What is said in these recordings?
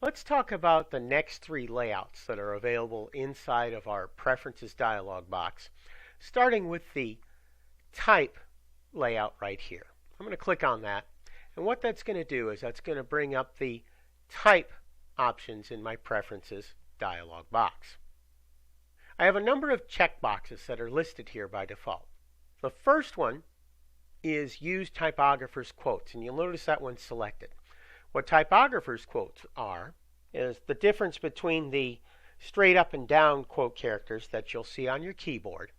Let's talk about the next three layouts that are available inside of our Preferences dialog box, starting with the Type layout right here. I'm going to click on that, and what that's going to do is that's going to bring up the Type options in my Preferences dialog box. I have a number of checkboxes that are listed here by default. The first one is Use Typographer's Quotes, and you'll notice that one's selected. What typographer's quotes are is the difference between the straight up and down quote characters that you'll see on your keyboard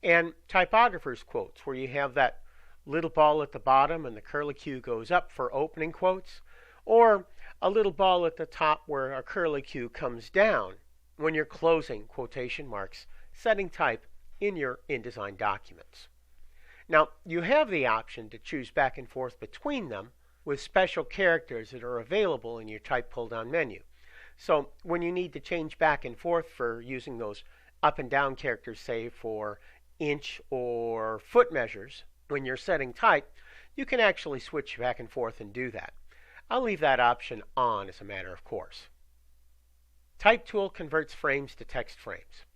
and typographer's quotes, where you have that little ball at the bottom and the curlicue goes up for opening quotes, or a little ball at the top where a curlicue comes down when you're closing quotation marks, setting type in your InDesign documents. Now, you have the option to choose back and forth between them with special characters that are available in your type pull-down menu. So when you need to change back and forth for using those up and down characters, say for inch or foot measures, when you're setting type, you can actually switch back and forth and do that. I'll leave that option on as a matter of course. Type tool converts frames to text frames.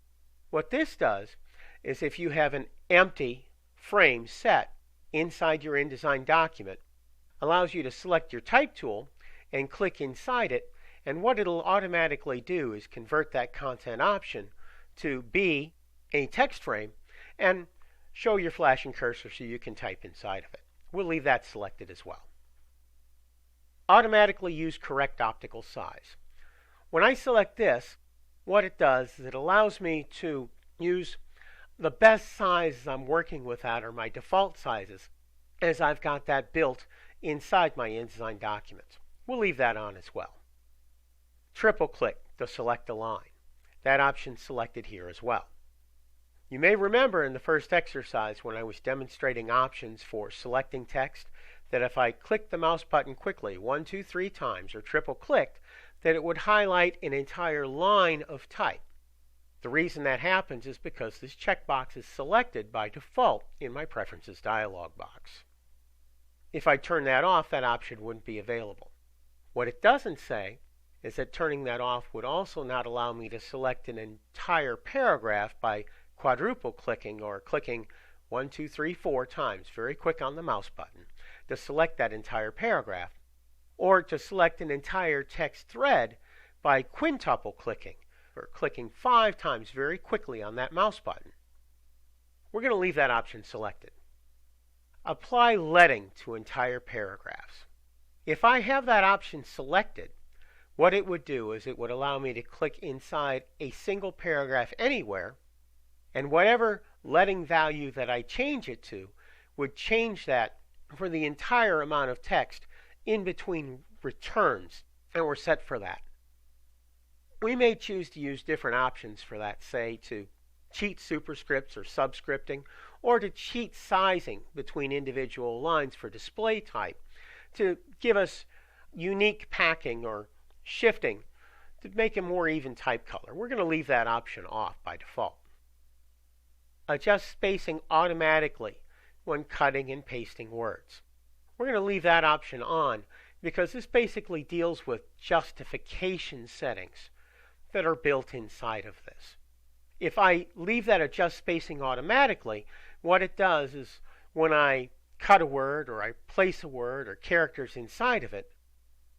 What this does is if you have an empty frame set inside your InDesign document, allows you to select your type tool and click inside it, and what it'll automatically do is convert that content option to be a text frame and show your flashing cursor so you can type inside of it. We'll leave that selected as well. Automatically use correct optical size. When I select this, what it does is it allows me to use the best sizes I'm working with that are my default sizes, as I've got that built inside my InDesign documents. We'll leave that on as well. Triple click to select a line. That option's selected here as well. You may remember in the first exercise when I was demonstrating options for selecting text that if I clicked the mouse button quickly 1, 2, 3 times or triple clicked, that it would highlight an entire line of type. The reason that happens is because this checkbox is selected by default in my Preferences dialog box. If I turn that off, that option wouldn't be available. What it doesn't say is that turning that off would also not allow me to select an entire paragraph by quadruple clicking or clicking 1, 2, 3, 4 times very quick on the mouse button to select that entire paragraph, or to select an entire text thread by quintuple clicking or clicking 5 times very quickly on that mouse button. We're going to leave that option selected. Apply leading to entire paragraphs. If I have that option selected, what it would do is it would allow me to click inside a single paragraph anywhere, and whatever leading value that I change it to would change that for the entire amount of text in between returns, and we're set for that. We may choose to use different options for that, say to cheat superscripts or subscripting, or to cheat sizing between individual lines for display type, to give us unique packing or shifting to make a more even type color. We're going to leave that option off by default. Adjust spacing automatically when cutting and pasting words. We're going to leave that option on because this basically deals with justification settings that are built inside of this. If I leave that adjust spacing automatically, what it does is when I cut a word or I place a word or characters inside of it,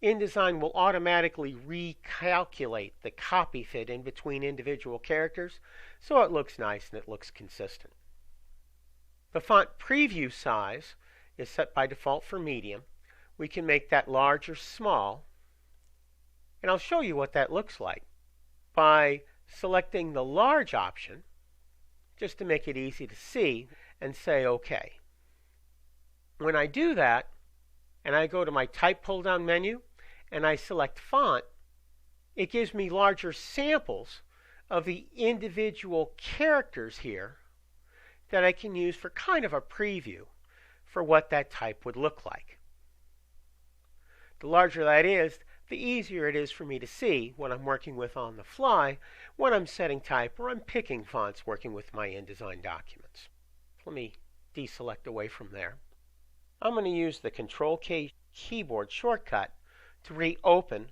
InDesign will automatically recalculate the copy fit in between individual characters so it looks nice and it looks consistent. The font preview size is set by default for medium. We can make that large or small, and I'll show you what that looks like by selecting the large option just to make it easy to see and say OK. When I do that and I go to my type pull down menu and I select font, it gives me larger samples of the individual characters here that I can use for kind of a preview for what that type would look like. The larger that is, the easier it is for me to see when I'm working with on the fly, when I'm setting type or I'm picking fonts working with my InDesign documents. Let me deselect away from there. I'm going to use the Control-K keyboard shortcut to reopen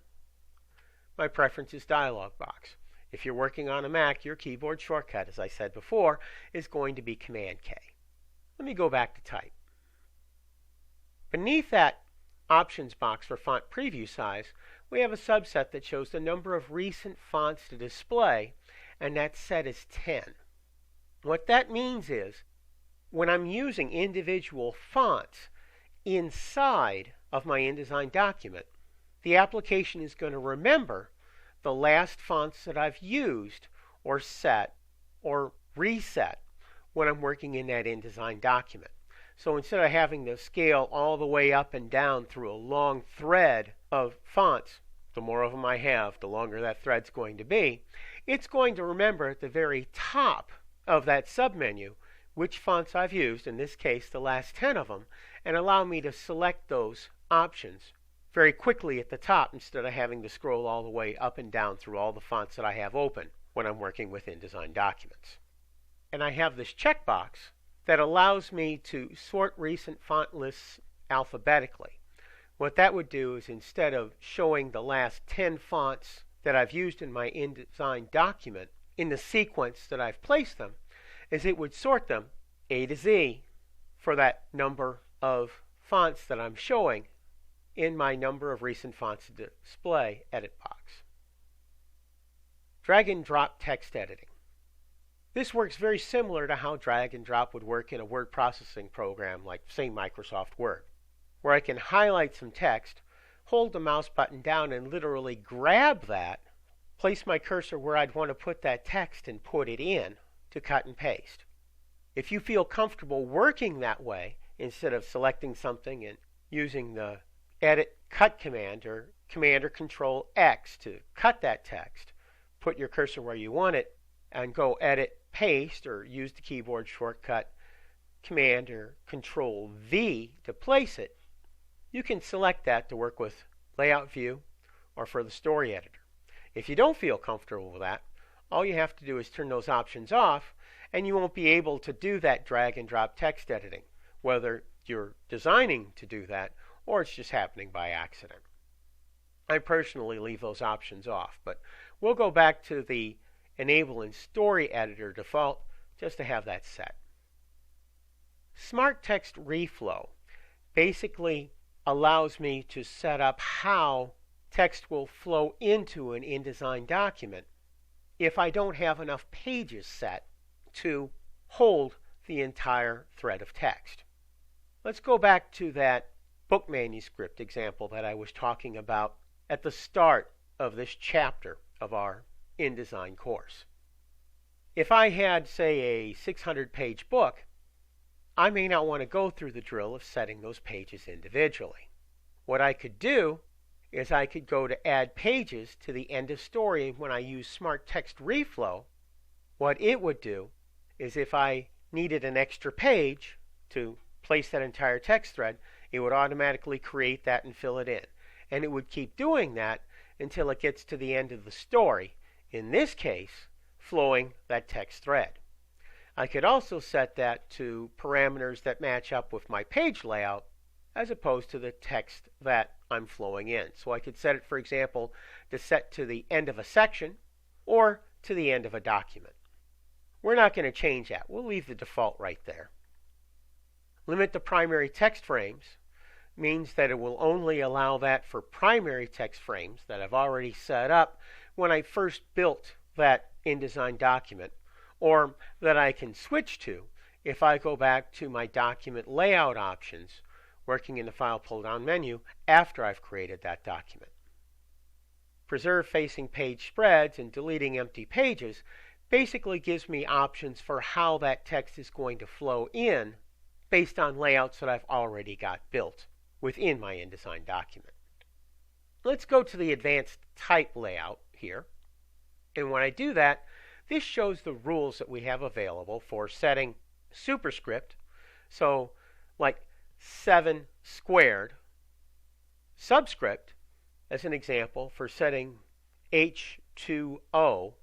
my Preferences dialog box. If you're working on a Mac, your keyboard shortcut, as I said before, is going to be Command K. Let me go back to type. Beneath that options box for font preview size, we have a subset that shows the number of recent fonts to display, and that set is 10. What that means is, when I'm using individual fonts inside of my InDesign document, the application is going to remember the last fonts that I've used or set or reset when I'm working in that InDesign document. So instead of having to scale all the way up and down through a long thread of fonts, the more of them I have, the longer that thread's going to be, it's going to remember at the very top of that submenu which fonts I've used, in this case the last 10 of them, and allow me to select those options very quickly at the top instead of having to scroll all the way up and down through all the fonts that I have open when I'm working with InDesign documents. And I have this checkbox that allows me to sort recent font lists alphabetically. What that would do is, instead of showing the last 10 fonts that I've used in my InDesign document in the sequence that I've placed them, is it would sort them A to Z for that number of fonts that I'm showing in my number of recent fonts to display edit box. Drag and drop text editing. This works very similar to how drag and drop would work in a word processing program like, say, Microsoft Word, where I can highlight some text, hold the mouse button down, and literally grab that, place my cursor where I'd want to put that text, and put it in to cut and paste. If you feel comfortable working that way, instead of selecting something and using the Edit Cut command or Control X to cut that text, put your cursor where you want it, and go Edit Paste, or use the keyboard shortcut Command or Control V to place it, you can select that to work with Layout View or for the Story Editor. If you don't feel comfortable with that, all you have to do is turn those options off, and you won't be able to do that drag and drop text editing, whether you're designing to do that or it's just happening by accident. I personally leave those options off, but we'll go back to the Enable in Story Editor default just to have that set. Smart Text Reflow basically allows me to set up how text will flow into an InDesign document if I don't have enough pages set to hold the entire thread of text. Let's go back to that book manuscript example that I was talking about at the start of this chapter of our InDesign course. If I had, say, a 600-page book, I may not want to go through the drill of setting those pages individually. What I could do is I could go to Add Pages to the end of story, and when I use Smart Text Reflow, what it would do is, if I needed an extra page to place that entire text thread, it would automatically create that and fill it in. And it would keep doing that until it gets to the end of the story, in this case, flowing that text thread. I could also set that to parameters that match up with my page layout as opposed to the text that I'm flowing in. So I could set it, for example, to set to the end of a section or to the end of a document. We're not going to change that. We'll leave the default right there. Limit the primary text frames means that it will only allow that for primary text frames that I've already set up when I first built that InDesign document, or that I can switch to if I go back to my document layout options working in the File pull-down menu after I've created that document. Preserve facing page spreads and deleting empty pages basically gives me options for how that text is going to flow in based on layouts that I've already got built within my InDesign document. Let's go to the advanced type layout here. And when I do that, this shows the rules that we have available for setting superscript, so like 7 squared, subscript, as an example, for setting H2O,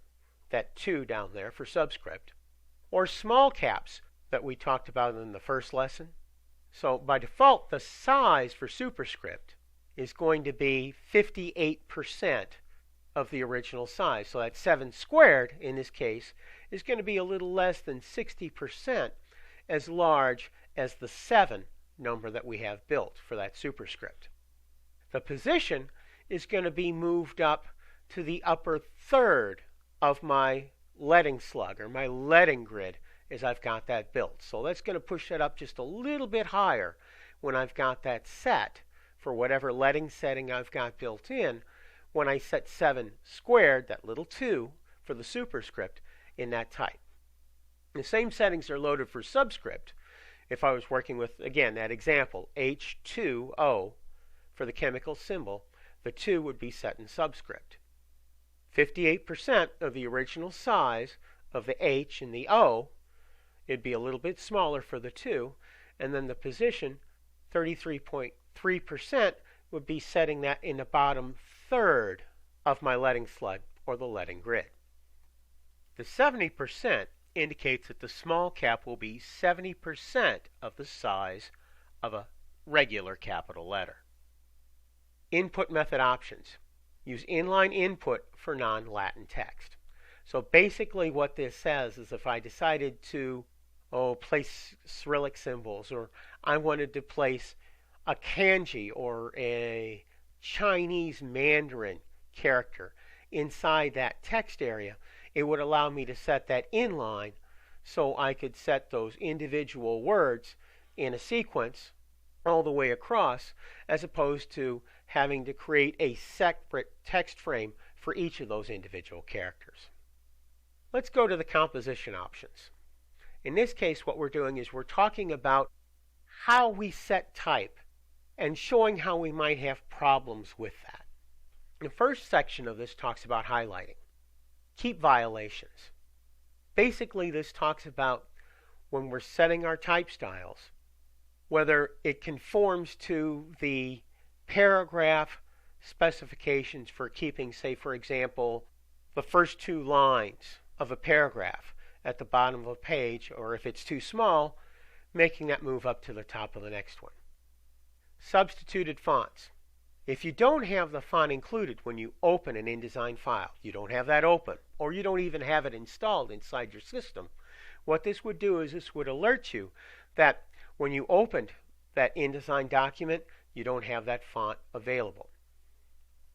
that 2 down there for subscript, or small caps that we talked about in the first lesson. So by default, the size for superscript is going to be 58% of the original size. So that 7 squared, in this case, is going to be a little less than 60% as large as the 7 number that we have built for that superscript. The position is going to be moved up to the upper third of my leading slug, or my leading grid, as I've got that built. So that's going to push that up just a little bit higher when I've got that set for whatever leading setting I've got built in when I set 7 squared, that little 2, for the superscript in that type. The same settings are loaded for subscript. If I was working with, again, that example, H2O for the chemical symbol, the 2 would be set in subscript. 58% of the original size of the H and the O, it'd be a little bit smaller for the 2, and then the position, 33.3%, would be setting that in the bottom third of my leading slug, or the leading grid. The 70% indicates that the small cap will be 70% of the size of a regular capital letter. Input method options. Use inline input for non-Latin text. So basically what this says is if I decided to place Cyrillic symbols, or I wanted to place a kanji or a Chinese Mandarin character inside that text area, it would allow me to set that inline so I could set those individual words in a sequence all the way across, as opposed to having to create a separate text frame for each of those individual characters. Let's go to the composition options. In this case, what we're doing is we're talking about how we set type and showing how we might have problems with that. The first section of this talks about highlighting. Keep violations. Basically, this talks about when we're setting our type styles, whether it conforms to the paragraph specifications for keeping, say, for example, the first 2 lines of a paragraph at the bottom of a page, or if it's too small, making that move up to the top of the next one. Substituted fonts. If you don't have the font included when you open an InDesign file, you don't have that open, or you don't even have it installed inside your system, what this would do is this would alert you that when you opened that InDesign document, you don't have that font available.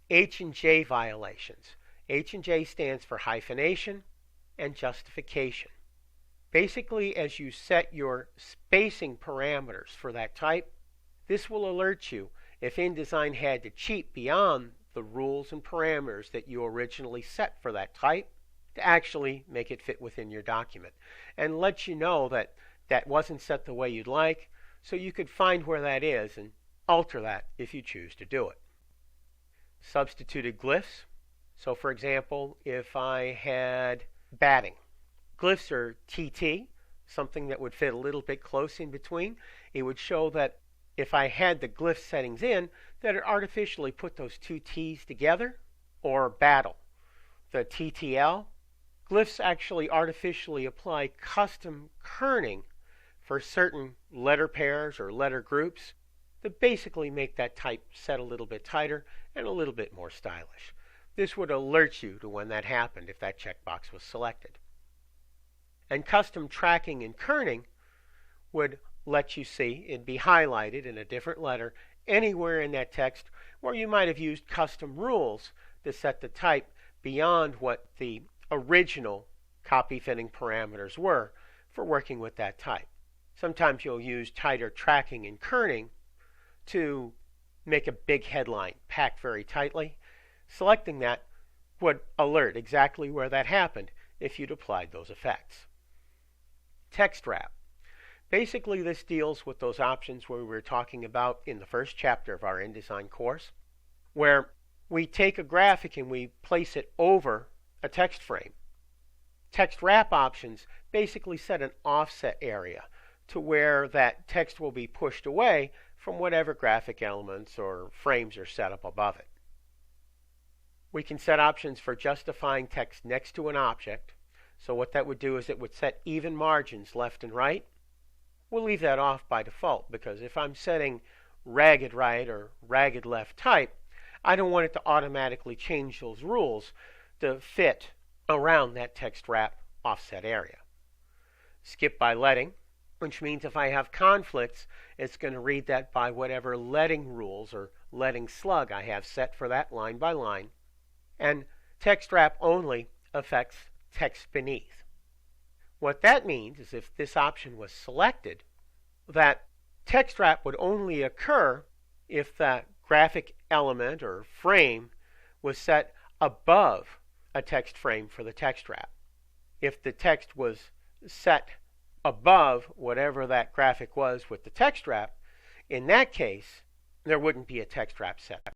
H and J violations. H and J stands for hyphenation and justification. Basically, as you set your spacing parameters for that type, this will alert you if InDesign had to cheat beyond the rules and parameters that you originally set for that type to actually make it fit within your document, and let you know that that wasn't set the way you'd like, so you could find where that is and alter that if you choose to do it. Substituted glyphs. So for example, if I had batting, glyphs are TT, something that would fit a little bit close in between. It would show that if I had the glyph settings in, that it artificially put those 2 T's together, or battle, the TTL. Glyphs actually artificially apply custom kerning for certain letter pairs or letter groups that basically make that type set a little bit tighter and a little bit more stylish. This would alert you to when that happened if that checkbox was selected. And custom tracking and kerning would let you see it'd be highlighted in a different letter anywhere in that text where you might have used custom rules to set the type beyond what the original copy fitting parameters were for working with that type. Sometimes you'll use tighter tracking and kerning to make a big headline packed very tightly. Selecting that would alert exactly where that happened if you'd applied those effects. Text wrap. Basically, this deals with those options we were talking about in the first chapter of our InDesign course, where we take a graphic and we place it over a text frame. Text wrap options basically set an offset area to where that text will be pushed away from whatever graphic elements or frames are set up above it. We can set options for justifying text next to an object. So what that would do is it would set even margins left and right. We'll leave that off by default because if I'm setting ragged right or ragged left type, I don't want it to automatically change those rules to fit around that text wrap offset area. Skip by leading, which means if I have conflicts, it's going to read that by whatever leading rules or leading slug I have set for that line by line. And text wrap only affects text beneath. What that means is if this option was selected, that text wrap would only occur if that graphic element or frame was set above a text frame for the text wrap. If the text was set above whatever that graphic was with the text wrap, in that case, there wouldn't be a text wrap set.